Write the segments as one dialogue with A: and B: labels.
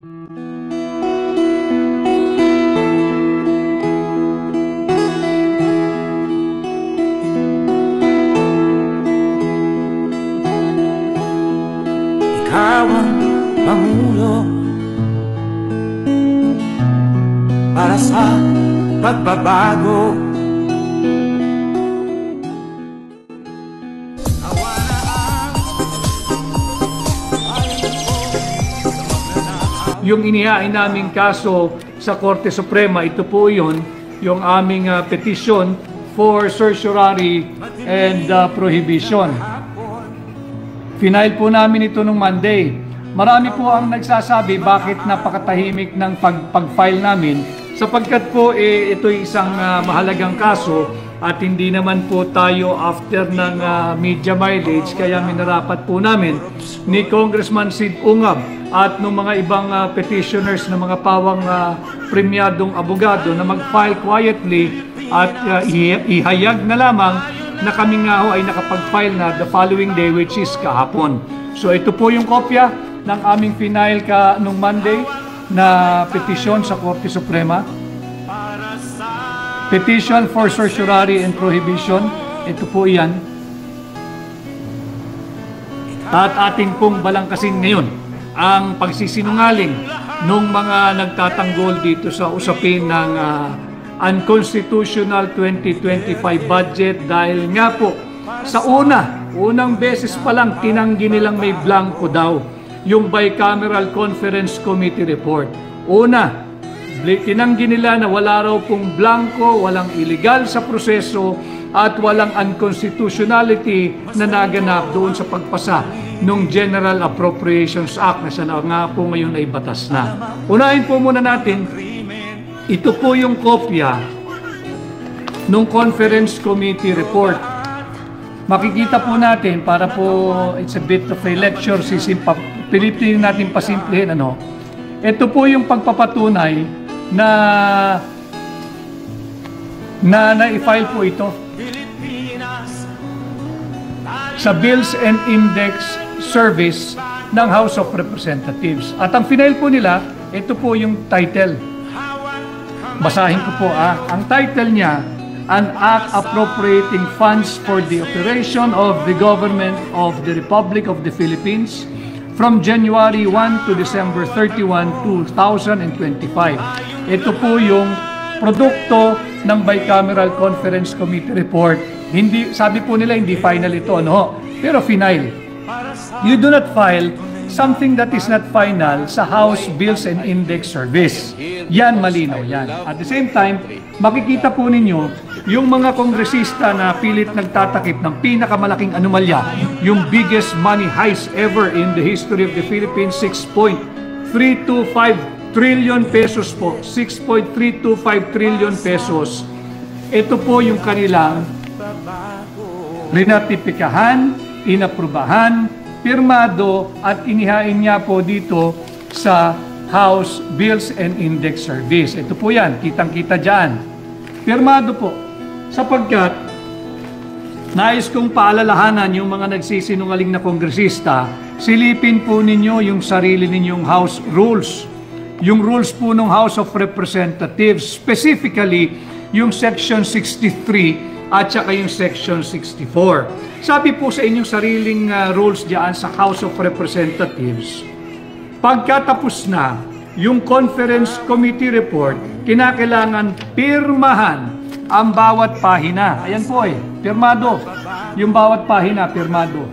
A: Ikaw ang pangulo para sa pagbabago.
B: Yung inihain naming kaso sa Korte Suprema, ito po yun, yung aming petition for certiorari and prohibition. Final po namin ito nung Monday. Marami po ang nagsasabi bakit napakatahimik ng pag-file namin, sapagkat po ito'y isang mahalagang kaso at hindi naman po tayo after ng media mileage, kaya minarapat po namin ni Congressman Sid Ungab at ng mga ibang petitioners na mga pawang premyadong abogado na mag-file quietly at ihayag na lamang na kami nga ho ay nakapag-file na the following day, which is kahapon. So ito po yung kopya ng aming final nung Monday na petition sa Korte Suprema. Petition for certiorari and prohibition. Ito po yan. At ating pong balangkasin ngayon ang pagsisinungaling ng mga nagtatanggol dito sa usapin ng unconstitutional 2025 budget, dahil nga po sa unang beses pa lang tinanggi nilang may blanco daw yung bicameral conference committee report. Tinanggi nila na wala raw pong blanco, walang illegal sa proseso at walang unconstitutionality na naganap doon sa pagpasa ng General Appropriations Act na siya nga po ngayon ay batas na. Unahin po muna natin, ito po yung kopya ng conference committee report. Makikita po natin, para po it's a bit of a lecture, pilitin natin pasimplehin ano. Ito po yung pagpapatunay na na-file po ito sa Bills and Index Service ng House of Representatives. At ang final po nila, ito po yung title. Basahin ko po ang title niya, An Act Appropriating Funds for the Operation of the Government of the Republic of the Philippines from January 1 to December 31, 2025. Ito po yung produkto ng Bicameral Conference Committee report. Hindi, sabi po nila hindi final ito, no? Pero final. You do not file something that is not final sa House Bills and Index Service. Yan, malinaw yan. At the same time, makikita po ninyo yung mga kongresista na pilit nagtatakip ng pinakamalaking anomalya, yung biggest money heist ever in the history of the Philippines, 6.325 trillion pesos po. 6.325 trillion pesos. Ito po yung kanilang rinatipikahan, inaprubahan, pirmado at inihain niya po dito sa House Bills and Index Service. Ito po yan, kitang-kita dyan. Pirmado po, sapagkat nais kong paalalahanan yung mga nagsisinungaling na kongresista, silipin po ninyo yung sarili ninyong House rules. Yung rules po ng House of Representatives, specifically yung Section 63 at saka yung Section 64. Sabi po sa inyong sariling rules diyan sa House of Representatives, pagkatapos na yung Conference Committee report, kinakailangan pirmahan ang bawat pahina. Ayan po pirmado. Yung bawat pahina, pirmado.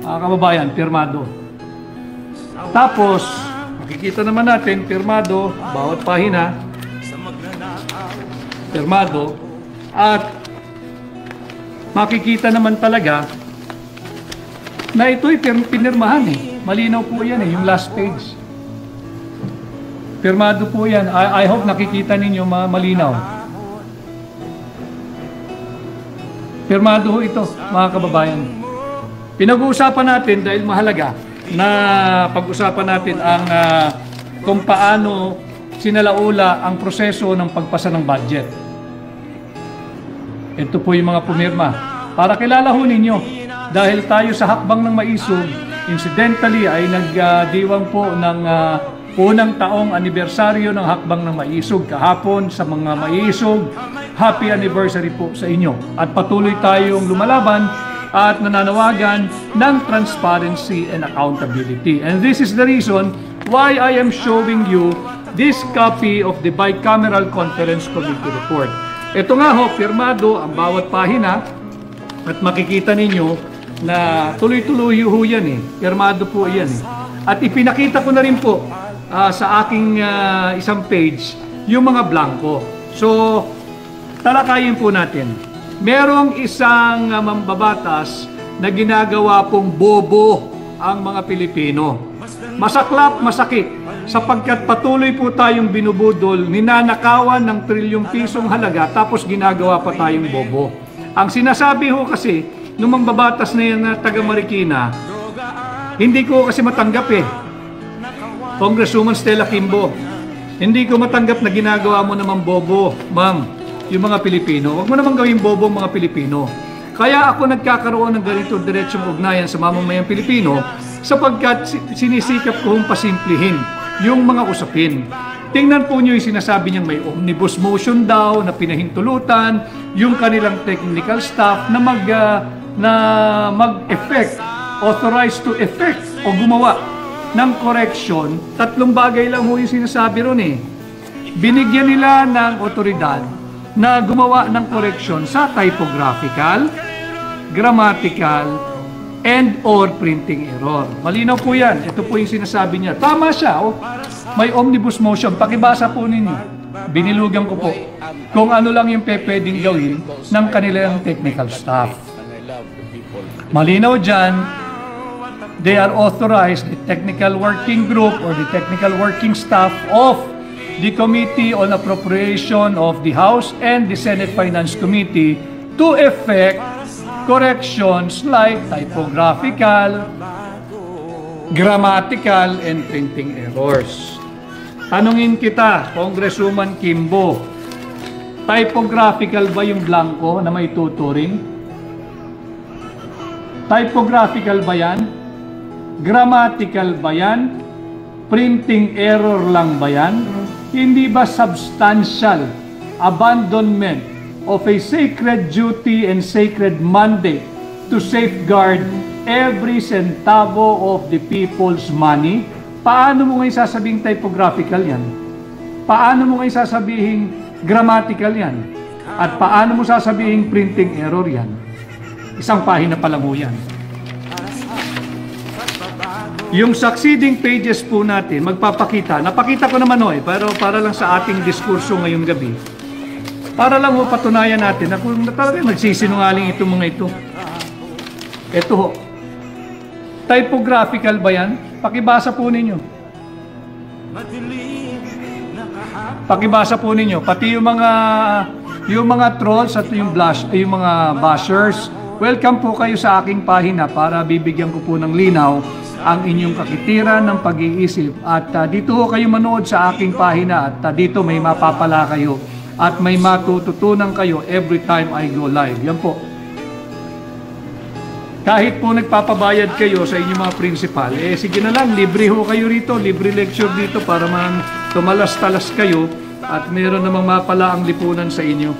B: Kababayan, pirmado. Tapos, makikita naman natin, pirmado, bawat pahina, pirmado, at makikita naman talaga na ito'y pinirmahan Malinaw po yan yung last page. Pirmado po yan. I hope nakikita ninyo malinaw. Pirmado ho ito, mga kababayan. Pinag-uusapan natin dahil mahalaga na pag-usapan natin ang kung paano sinalaula ang proseso ng pagpasa ng budget. Ito po yung mga pumirma. Para kilala ho ninyo, dahil tayo sa hakbang ng maisog, incidentally ay nagdiwang po ng Unang taong anibersaryo ng Hakbang ng Maisog kahapon. Sa mga maisog, happy anniversary po sa inyo. At patuloy tayong lumalaban at nananawagan ng transparency and accountability. And this is the reason why I am showing you this copy of the Bicameral Conference Committee Report. Ito nga ho, pirmado ang bawat pahina at makikita ninyo na tuloy-tuloy ho yan eh. Pirmado po yan eh. At ipinakita ko na rin po sa aking isang page yung mga blanco. So, talakayin po natin. Merong isang mambabatas na ginagawa pong bobo ang mga Pilipino. Masaklap, masakit, sapagkat patuloy po tayong binubudol, ninanakawan ng trilyong pisong halaga, tapos ginagawa pa tayong bobo. Ang sinasabi ho kasi, nung mambabatas na yan na taga Marikina, hindi ko kasi matanggap eh. Congresswoman Stella Kimbo, hindi ko matanggap na ginagawa mo naman bobo, ma'am, yung mga Pilipino. Huwag mo naman gawing bobo ang mga Pilipino. Kaya ako nagkakaroon ng ganito diretsong ugnayan sa mamamayang Pilipino sapagkat sinisikap ko hong pasimplihin yung mga usapin. Tingnan po nyo yung sinasabi niyang may omnibus motion daw na pinahintulutan yung kanilang technical staff na mag-effect, authorized to effect o gumawa ng correction. Tatlong bagay lang ho yung sinasabi ron eh. Binigyan nila ng otoridad na gumawa ng correction sa typographical, grammatical, and or printing error. Malinaw po yan. Ito po yung sinasabi niya. Tama siya. Oh. May omnibus motion. Pakibasa po ninyo. Binilugan ko po kung ano lang yung pwedeng gawin ng kanilang technical staff. Malinaw dyan, they are authorized, the technical working group or the technical working staff of the Committee on Appropriation of the House and the Senate Finance Committee to effect corrections like typographical, grammatical, and printing errors. Tanungin kita, Congresswoman Kimbo, typographical ba yung blanco na may tuturing? Typographical ba yan? Grammatical ba yan? Printing error lang ba yan? Hindi ba substantial abandonment of a sacred duty and sacred mandate to safeguard every centavo of the people's money? Paano mo ngayon sasabing typographical yan? Paano mo ngayon sasabing grammatical yan? At paano mo sasabing printing error yan? Isang pahina pa lang mo yan. Yung succeeding pages po natin, magpapakita. Napakita ko naman pero para lang sa ating diskurso ngayong gabi. Para lang patunayan natin na kung talagang nagsisinungaling itong mga ito. Ito ho. Typographical ba yan? Pakibasa po ninyo. Pakibasa po ninyo. Pati yung mga trolls at yung mga bashers, welcome po kayo sa aking pahina para bibigyan ko po ng linaw ang inyong kakitiran ng pag-iisip. At dito kayo manood sa aking pahina at dito may mapapala kayo at may matututunan kayo every time I go live. Yan po. Kahit po nagpapabayad kayo sa inyong mga principal, sige na lang, libre ho kayo rito, libre lecture dito para man tumalas-talas kayo at meron namang mapala ang lipunan sa inyo.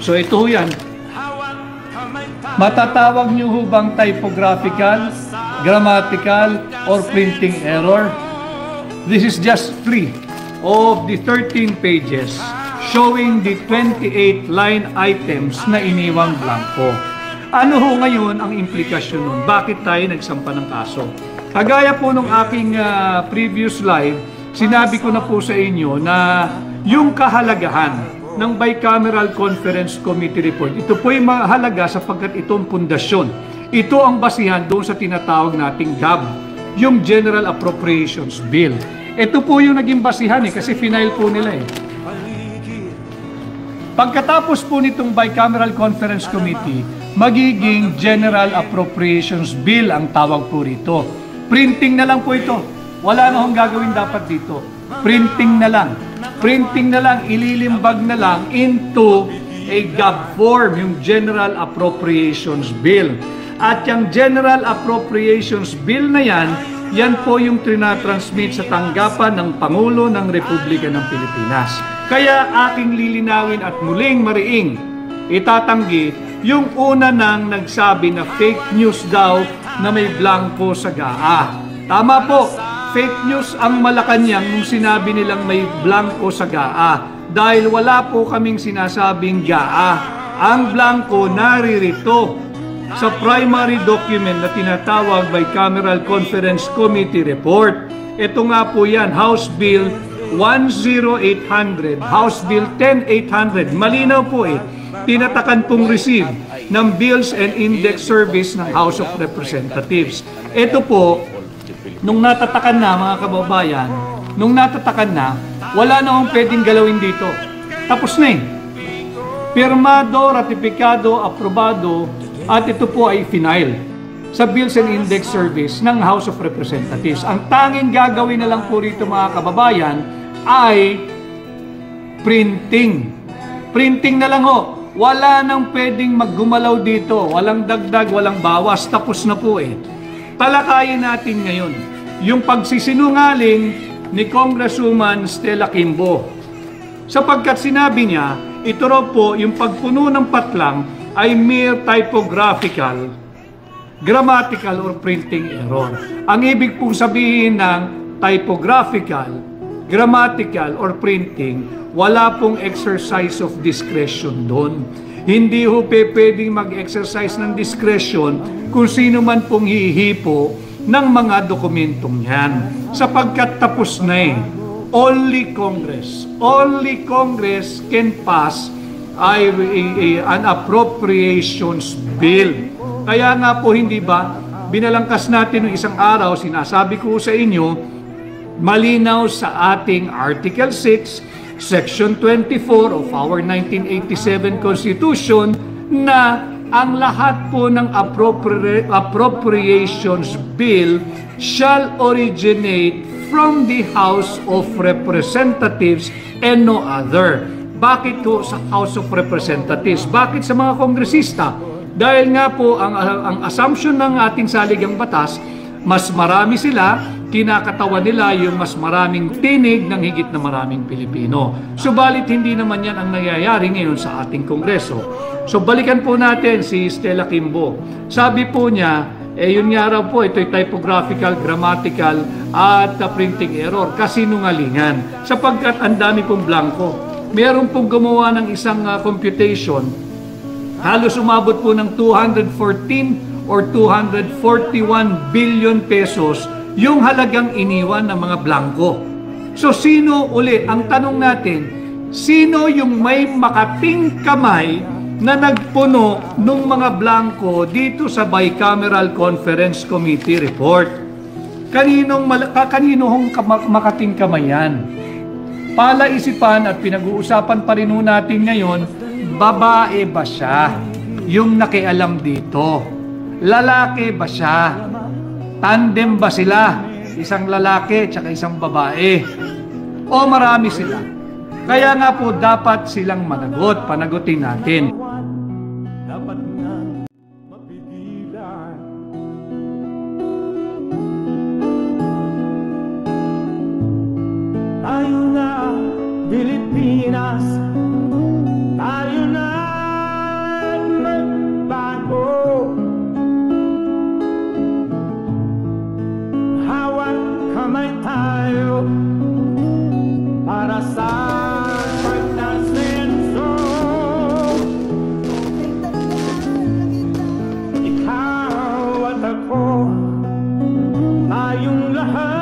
B: So ito ho yan. Matatawag nyo ho bang typographical, grammatical, or printing error? This is just 3 of the 13 pages showing the 28 line items na iniwang blanco. Ano ho ngayon ang implikasyon nun? Bakit tayo nagsampa ng kaso? Kagaya po nung aking previous live, sinabi ko na po sa inyo na yung kahalagahan ng Bicameral Conference Committee Report, ito po yung mahalaga sapagkat itong pundasyon. Ito ang basihan doon sa tinatawag nating GAB, yung General Appropriations Bill. Ito po yung naging basihan kasi final po nila Pagkatapos po nitong Bicameral Conference Committee, magiging General Appropriations Bill ang tawag po rito. Printing na lang po ito. Wala na hong gagawin dapat dito. Printing na lang. Printing na lang, ililimbag na lang into a GAB form, yung General Appropriations Bill. At yung General Appropriations Bill na yan, yan po yung trinatransmit sa tanggapan ng Pangulo ng Republika ng Pilipinas. Kaya aking lilinawin at muling mariing itatanggi yung una nang nagsabi na fake news daw na may blanco sa GAA. Tama po, fake news ang Malacanang nung sinabi nilang may blanco sa GAA dahil wala po kaming sinasabing GAA. Ang blanco naririto sa primary document na tinatawag Bicameral Conference Committee Report. Ito nga po yan, House Bill 10800, House Bill 10800. Malinaw po tinatakan pong receive ng Bills and Index Service ng House of Representatives. Ito po, nung natatakan na mga kababayan, wala na akong pwedeng galawin dito. Tapos na Pirmado, ratipikado, aprobado, at ito po ay final sa Bills and Index Service ng House of Representatives. Ang tanging gagawin na lang po rito mga kababayan ay printing. Printing na lang ho. Wala nang pwedeng maggumalaw dito. Walang dagdag, walang bawas. Tapos na po Talakayin natin ngayon yung pagsisinungaling ni Congresswoman Stella Quimbo. Sapagkat sinabi niya, ito raw po yung pagpuno ng patlang ay mere typographical, grammatical, or printing error. Ang ibig pong sabihin ng typographical, grammatical, or printing, wala pong exercise of discretion doon. Hindi ho pwedeng mag-exercise ng discretion kung sino man pong hihipo ng mga dokumentong yan. Sapagkat tapos na Only Congress can pass an appropriations bill. Kaya nga po hindi ba, binalangkas natin ng isang araw, sinasabi ko sa inyo, malinaw sa ating Article 6, Section 24 of our 1987 Constitution na ang lahat po ng appropriations bill shall originate from the House of Representatives and no other. Bakit po sa House of Representatives? Bakit sa mga kongresista? Dahil nga po ang assumption ng ating saligang batas, mas marami sila, kinakatawan nila yung mas maraming tinig ng higit na maraming Pilipino. Subalit hindi naman yan ang nangyayari ngayon sa ating Kongreso. So balikan po natin si Stella Quimbo. Sabi po niya, yun nga raw po, ito'y typographical, grammatical, at printing error, kasinungalingan. Sapagkat ang dami pong blanco. Meron pong gumawa ng isang computation, halos umabot po ng 214 or 241 billion pesos yung halagang iniwan ng mga blanco. So sino uli, ang tanong natin, sino yung may makating kamay na nagpuno ng mga blanco dito sa Bicameral Conference Committee Report? Kanino hong makating kamay yan? Palaisipan at pinag-uusapan pa rin natin ngayon, babae ba siya yung nakialam dito? Lalaki ba siya? Tandem ba sila? Isang lalaki at isang babae? O marami sila? Kaya nga po dapat silang managot. Panagutin natin.
A: Dapat nga mapigilan. Tayo na Pilipinas, tayo na magbago. Hawak kamay tayo para sa pagtasenso. Ikaw at ako, tayong lahat